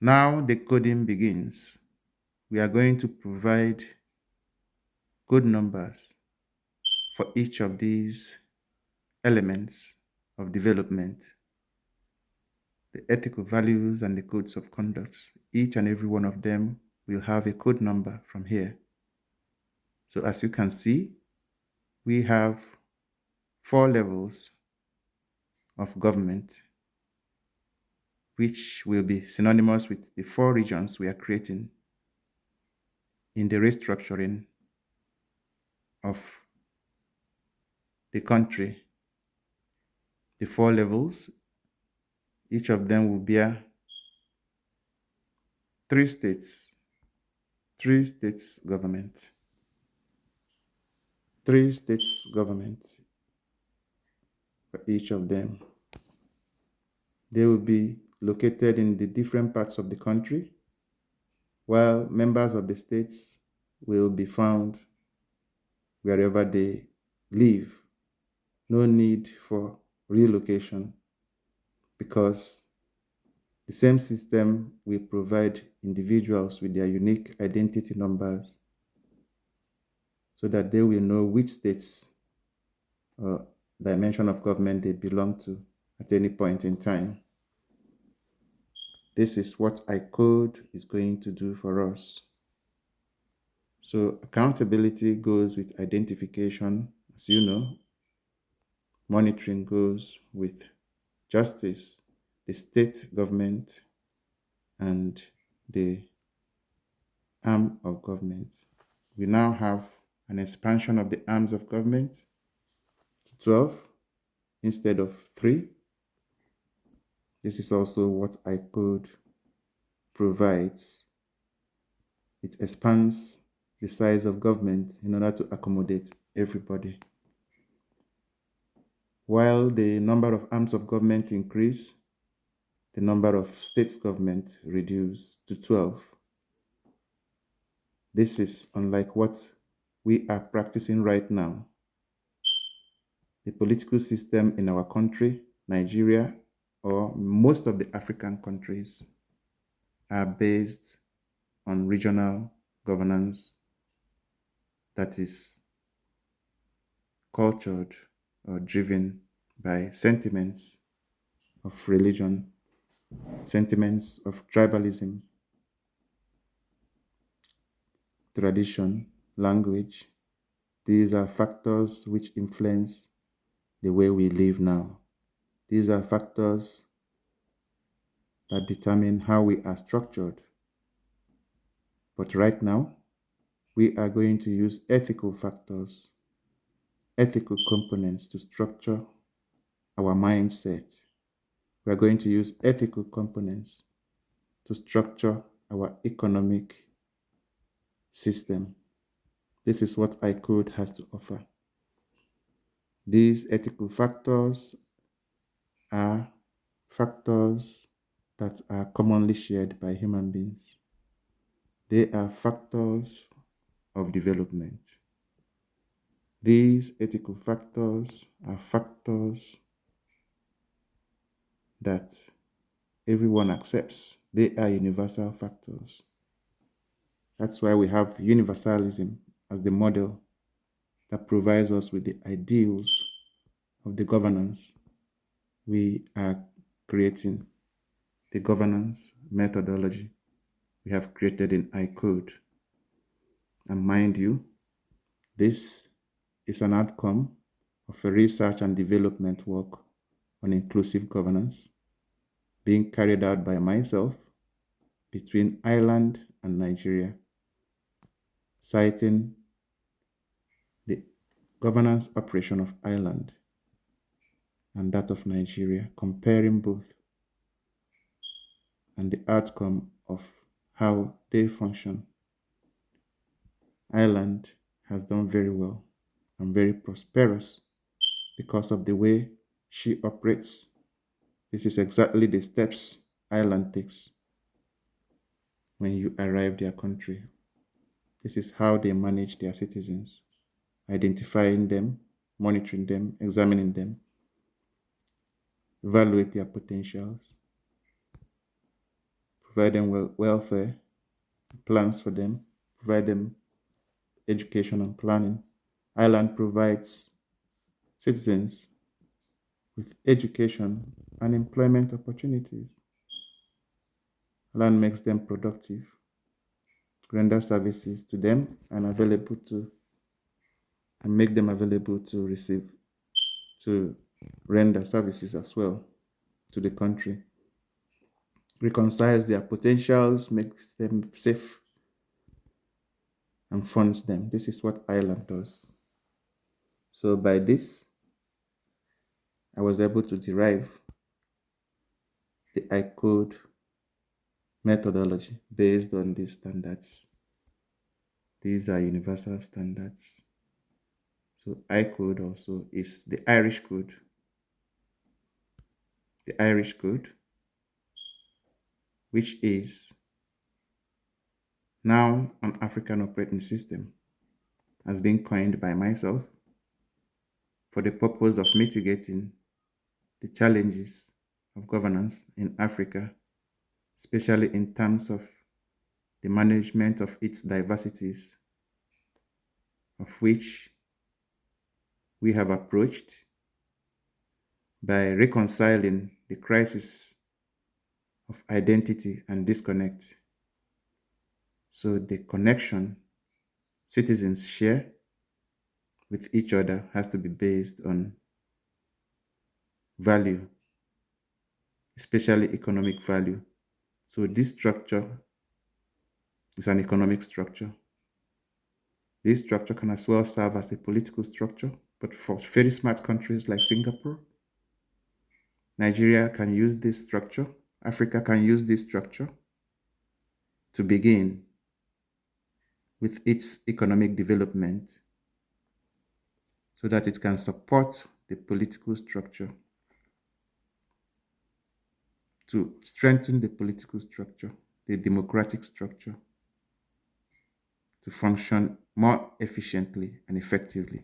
Now the coding begins. We are going to provide code numbers for each of these elements of development, the ethical values and the codes of conduct. Each and every one of them will have a code number from here. So as you can see, we have 4 levels of government, which will be synonymous with the 4 regions we are creating in the restructuring of the country. The 4 levels, each of them will bear 3 states, 3 states government, 3 states government for each of them. They will be located in the different parts of the country, while members of the states will be found wherever they live. No need for relocation because the same system will provide individuals with their unique identity numbers so that they will know which states or dimension of government they belong to at any point in time. This is what iCode is going to do for us. So accountability goes with identification, as you know. Monitoring goes with justice, the state government, and the arm of government. We now have an expansion of the arms of government to 12 instead of 3. This is also what iCode provides. It expands the size of government in order to accommodate everybody. While the number of arms of government increase, the number of states government reduce to 12. This is unlike what we are practicing right now. The political system in our country, Nigeria, or most of the African countries are based on regional governance that is cultured or driven by sentiments of religion, sentiments of tribalism, tradition, language. These are factors which influence the way we live now. These are factors that determine how we are structured. But right now, we are going to use ethical factors, ethical components to structure our mindset. We are going to use ethical components to structure our economic system. This is what iCode has to offer. These ethical factors are factors that are commonly shared by human beings. They are factors of development. These ethical factors are factors that everyone accepts. They are universal factors. That's why we have universalism as the model that provides us with the ideals of the governance we are creating, the governance methodology we have created in iCode. And mind you, this is an outcome of a research and development work on inclusive governance being carried out by myself between Ireland and Nigeria, citing the governance operation of Ireland and that of Nigeria, comparing both and the outcome of how they function. Ireland has done very well and very prosperous because of the way she operates. This is exactly the steps Ireland takes when you arrive their country. This is how they manage their citizens, identifying them, monitoring them, examining them, evaluate their potentials, provide them welfare, plans for them, provide them education and planning. Ireland provides citizens with education and employment opportunities. Ireland makes them productive, render services to them and make them available to receive, to render services as well to the country, reconciles their potentials, makes them safe, and funds them. This is what Ireland does. So by this, I was able to derive the I-code methodology based on these standards. These are universal standards. So I-code also is the Irish code. The Irish code, which is now an African operating system, has been coined by myself for the purpose of mitigating the challenges of governance in Africa, especially in terms of the management of its diversities, of which we have approached by reconciling the crisis of identity and disconnect. So the connection citizens share with each other has to be based on value, especially economic value. So this structure is an economic structure. This structure can as well serve as a political structure, but for very smart countries like Singapore, Nigeria can use this structure, Africa can use this structure to begin with its economic development so that it can support the political structure, to strengthen the political structure, the democratic structure, to function more efficiently and effectively.